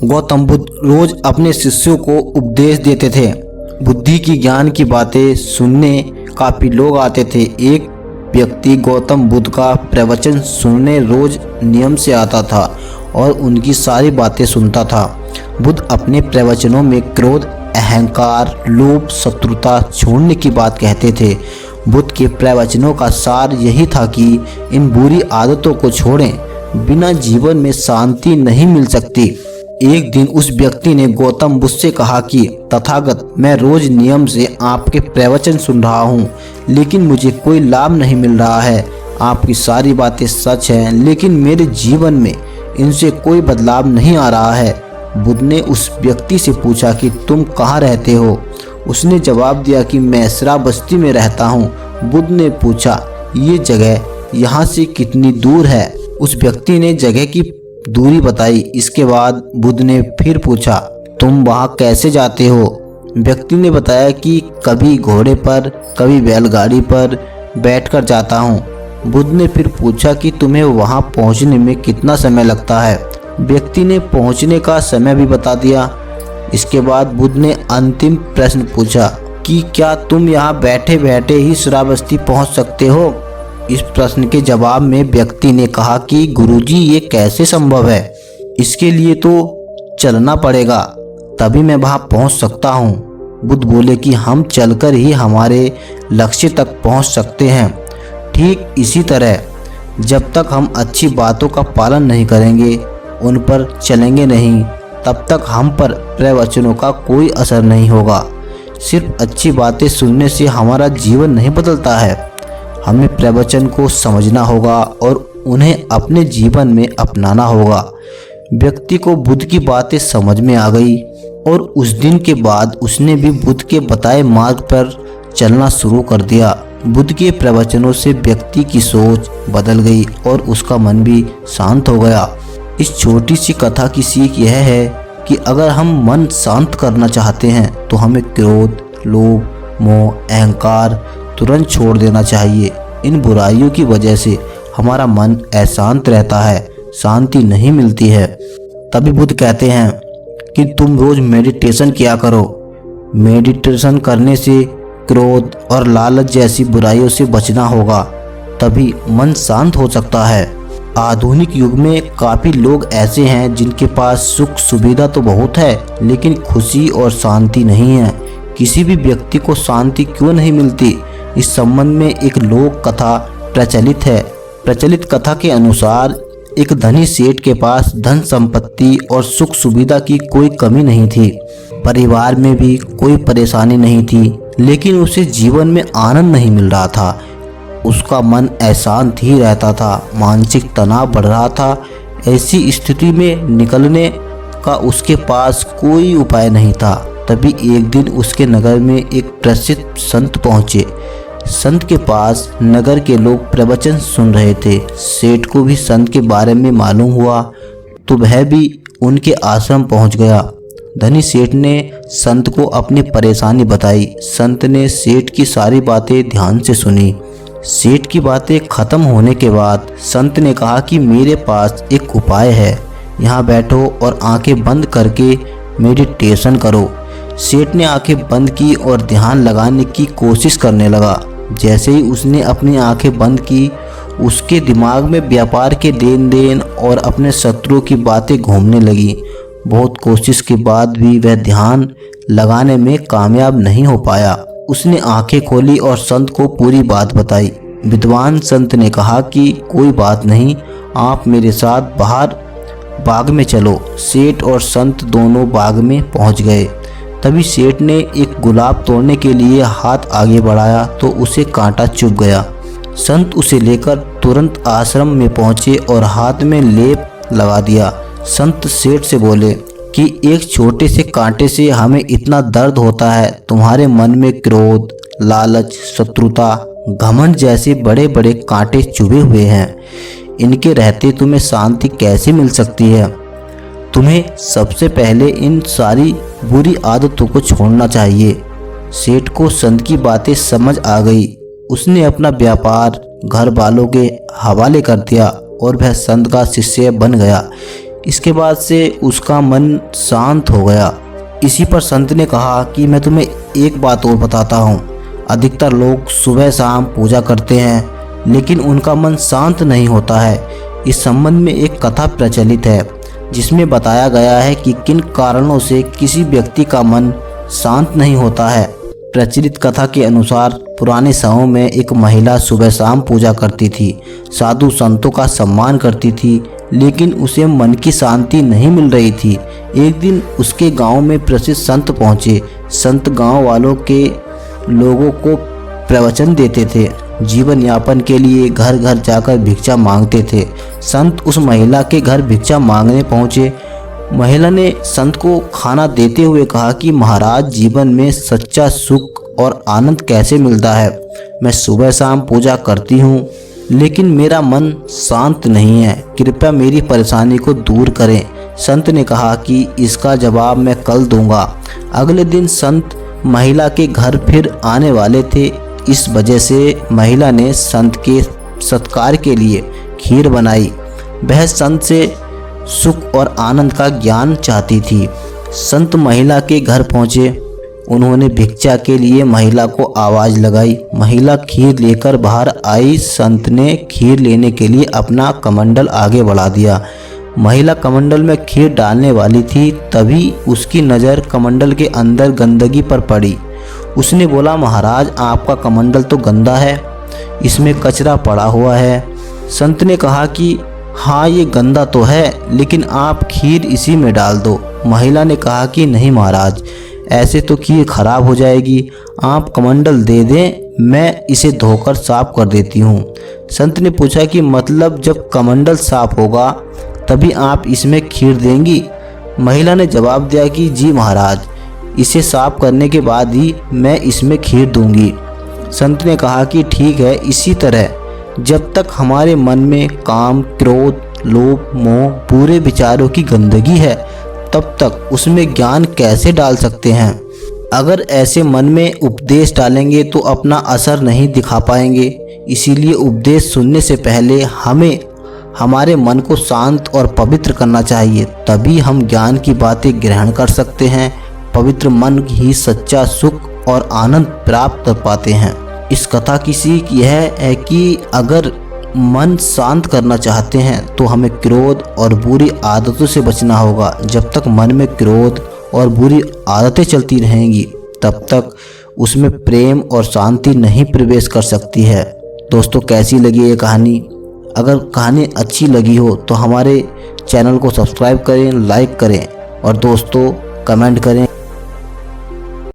गौतम बुद्ध रोज अपने शिष्यों को उपदेश देते थे। बुद्धि की ज्ञान की बातें सुनने काफी लोग आते थे। एक व्यक्ति गौतम बुद्ध का प्रवचन सुनने रोज नियम से आता था और उनकी सारी बातें सुनता था। बुद्ध अपने प्रवचनों में क्रोध, अहंकार, लोभ, शत्रुता छोड़ने की बात कहते थे। बुद्ध के प्रवचनों का सार यही था कि इन बुरी आदतों को छोड़ें, बिना जीवन में शांति नहीं मिल सकती। एक दिन उस व्यक्ति ने गौतम बुद्ध से कहा कि तथागत, मैं रोज नियम से आपके प्रवचन सुन रहा हूँ, लेकिन मुझे कोई लाभ नहीं मिल रहा है। आपकी सारी बातें सच हैं, लेकिन मेरे जीवन में इनसे कोई बदलाव नहीं आ रहा है। बुद्ध ने उस व्यक्ति से पूछा कि तुम कहाँ रहते हो? उसने जवाब दिया कि मैं श्रावस्ती में रहता हूँ। बुद्ध ने पूछा, ये जगह यहाँ से कितनी दूर है? उस व्यक्ति ने जगह की दूरी बताई। इसके बाद बुद्ध ने फिर पूछा, तुम वहाँ कैसे जाते हो? व्यक्ति ने बताया कि कभी घोड़े पर, कभी बैलगाड़ी पर बैठकर जाता हूँ। बुद्ध ने फिर पूछा कि तुम्हें वहाँ पहुँचने में कितना समय लगता है? व्यक्ति ने पहुँचने का समय भी बता दिया। इसके बाद बुद्ध ने अंतिम प्रश्न पूछा कि क्या तुम यहाँ बैठे बैठे ही श्रावस्ती पहुँच सकते हो? इस प्रश्न के जवाब में व्यक्ति ने कहा कि गुरुजी, ये कैसे संभव है? इसके लिए तो चलना पड़ेगा, तभी मैं वहाँ पहुँच सकता हूँ। बुद्ध बोले कि हम चलकर ही हमारे लक्ष्य तक पहुँच सकते हैं। ठीक इसी तरह जब तक हम अच्छी बातों का पालन नहीं करेंगे, उन पर चलेंगे नहीं, तब तक हम पर प्रवचनों का कोई असर नहीं होगा। सिर्फ अच्छी बातें सुनने से हमारा जीवन नहीं बदलता है। हमें प्रवचन को समझना होगा और उन्हें अपने जीवन में अपनाना होगा। व्यक्ति को बुद्ध की बातें समझ में आ गई और उस दिन के बाद उसने भी बुद्ध के बताए मार्ग पर चलना शुरू कर दिया। बुद्ध के प्रवचनों से व्यक्ति की सोच बदल गई और उसका मन भी शांत हो गया। इस छोटी सी कथा की सीख यह है कि अगर हम मन शांत करना चाहते हैं तो हमें क्रोध, लोभ, मोह, अहंकार तुरंत छोड़ देना चाहिए। इन बुराइयों की वजह से हमारा मन अशांत रहता है, शांति नहीं मिलती है। तभी बुद्ध कहते हैं कि तुम रोज मेडिटेशन किया करो। मेडिटेशन करने से क्रोध और लालच जैसी बुराइयों से बचना होगा, तभी मन शांत हो सकता है। आधुनिक युग में काफ़ी लोग ऐसे हैं जिनके पास सुख सुविधा तो बहुत है, लेकिन खुशी और शांति नहीं है। किसी भी व्यक्ति को शांति क्यों नहीं मिलती? इस संबंध में एक लोक कथा प्रचलित है। प्रचलित कथा के अनुसार एक धनी सेठ के पास धन संपत्ति और सुख सुविधा की कोई कमी नहीं थी। परिवार में भी कोई परेशानी नहीं थी, लेकिन उसे जीवन में आनंद नहीं मिल रहा था। उसका मन अशांत ही रहता था, मानसिक तनाव बढ़ रहा था। ऐसी स्थिति में निकलने का उसके पास कोई उपाय नहीं था। तभी एक दिन उसके नगर में एक प्रसिद्ध संत पहुँचे। संत के पास नगर के लोग प्रवचन सुन रहे थे। सेठ को भी संत के बारे में मालूम हुआ तो वह भी उनके आश्रम पहुँच गया। धनी सेठ ने संत को अपनी परेशानी बताई। संत ने सेठ की सारी बातें ध्यान से सुनी। सेठ की बातें खत्म होने के बाद संत ने कहा कि मेरे पास एक उपाय है, यहाँ बैठो और आंखें बंद करके मेडिटेशन करो। सेठ ने आंखें बंद की और ध्यान लगाने की कोशिश करने लगा। जैसे ही उसने अपनी आंखें बंद की, उसके दिमाग में व्यापार के लेन देन और अपने शत्रुओं की बातें घूमने लगी। बहुत कोशिश के बाद भी वह ध्यान लगाने में कामयाब नहीं हो पाया। उसने आंखें खोली और संत को पूरी बात बताई। विद्वान संत ने कहा कि कोई बात नहीं, आप मेरे साथ बाहर बाग में चलो। सेठ और संत दोनों बाग में पहुंच गए। तभी सेठ ने एक गुलाब तोड़ने के लिए हाथ आगे बढ़ाया तो उसे कांटा चुभ गया। संत उसे लेकर तुरंत आश्रम में पहुंचे और हाथ में लेप लगा दिया। संत सेठ से बोले कि एक छोटे से कांटे से हमें इतना दर्द होता है। तुम्हारे मन में क्रोध, लालच, शत्रुता, घमंड जैसे बड़े बड़े कांटे चुभे हुए हैं। इनके रहते तुम्हें शांति कैसे मिल सकती है? तुम्हें सबसे पहले इन सारी बुरी आदतों को छोड़ना चाहिए। सेठ को संत की बातें समझ आ गई। उसने अपना व्यापार घर वालों के हवाले कर दिया और वह संत का शिष्य बन गया। इसके बाद से उसका मन शांत हो गया। इसी पर संत ने कहा कि मैं तुम्हें एक बात और बताता हूँ। अधिकतर लोग सुबह शाम पूजा करते हैं लेकिन उनका मन शांत नहीं होता है। इस संबंध में एक कथा प्रचलित है जिसमें बताया गया है कि किन कारणों से किसी व्यक्ति का मन शांत नहीं होता है। प्रचलित कथा के अनुसार पुराने समय में एक महिला सुबह शाम पूजा करती थी, साधु संतों का सम्मान करती थी, लेकिन उसे मन की शांति नहीं मिल रही थी। एक दिन उसके गांव में प्रसिद्ध संत पहुंचे। संत गांव वालों के लोगों को प्रवचन देते थे, जीवन यापन के लिए घर घर जाकर भिक्षा मांगते थे। संत उस महिला के घर भिक्षा मांगने पहुंचे। महिला ने संत को खाना देते हुए कहा कि महाराज, जीवन में सच्चा सुख और आनंद कैसे मिलता है? मैं सुबह शाम पूजा करती हूँ लेकिन मेरा मन शांत नहीं है, कृपया मेरी परेशानी को दूर करें। संत ने कहा कि इसका जवाब मैं कल दूंगा। अगले दिन संत महिला के घर फिर आने वाले थे। इस वजह से महिला ने संत के सत्कार के लिए खीर बनाई। वह संत से सुख और आनंद का ज्ञान चाहती थी। संत महिला के घर पहुंचे। उन्होंने भिक्षा के लिए महिला को आवाज़ लगाई। महिला खीर लेकर बाहर आई। संत ने खीर लेने के लिए अपना कमंडल आगे बढ़ा दिया। महिला कमंडल में खीर डालने वाली थी, तभी उसकी नज़र कमंडल के अंदर गंदगी पर पड़ी। उसने बोला, महाराज, आपका कमंडल तो गंदा है, इसमें कचरा पड़ा हुआ है। संत ने कहा कि हाँ, ये गंदा तो है, लेकिन आप खीर इसी में डाल दो। महिला ने कहा कि नहीं महाराज, ऐसे तो खीर खराब हो जाएगी, आप कमंडल दे दें, मैं इसे धोकर साफ कर देती हूँ। संत ने पूछा कि मतलब जब कमंडल साफ होगा तभी आप इसमें खीर देंगी? महिला ने जवाब दिया कि जी महाराज, इसे साफ करने के बाद ही मैं इसमें खीर दूंगी। संत ने कहा कि ठीक है, इसी तरह जब तक हमारे मन में काम, क्रोध, लोभ, मोह, बुरे विचारों की गंदगी है तब तक उसमें ज्ञान कैसे डाल सकते हैं? अगर ऐसे मन में उपदेश डालेंगे तो अपना असर नहीं दिखा पाएंगे। इसीलिए उपदेश सुनने से पहले हमें हमारे मन को शांत और पवित्र करना चाहिए, तभी हम ज्ञान की बातें ग्रहण कर सकते हैं। पवित्र मन ही सच्चा सुख और आनंद प्राप्त कर पाते हैं। इस कथा की सीख यह है कि अगर मन शांत करना चाहते हैं तो हमें क्रोध और बुरी आदतों से बचना होगा। जब तक मन में क्रोध और बुरी आदतें चलती रहेंगी तब तक उसमें प्रेम और शांति नहीं प्रवेश कर सकती है। दोस्तों, कैसी लगी ये कहानी? अगर कहानी अच्छी लगी हो तो हमारे चैनल को सब्सक्राइब करें, लाइक करें और दोस्तों कमेंट करें।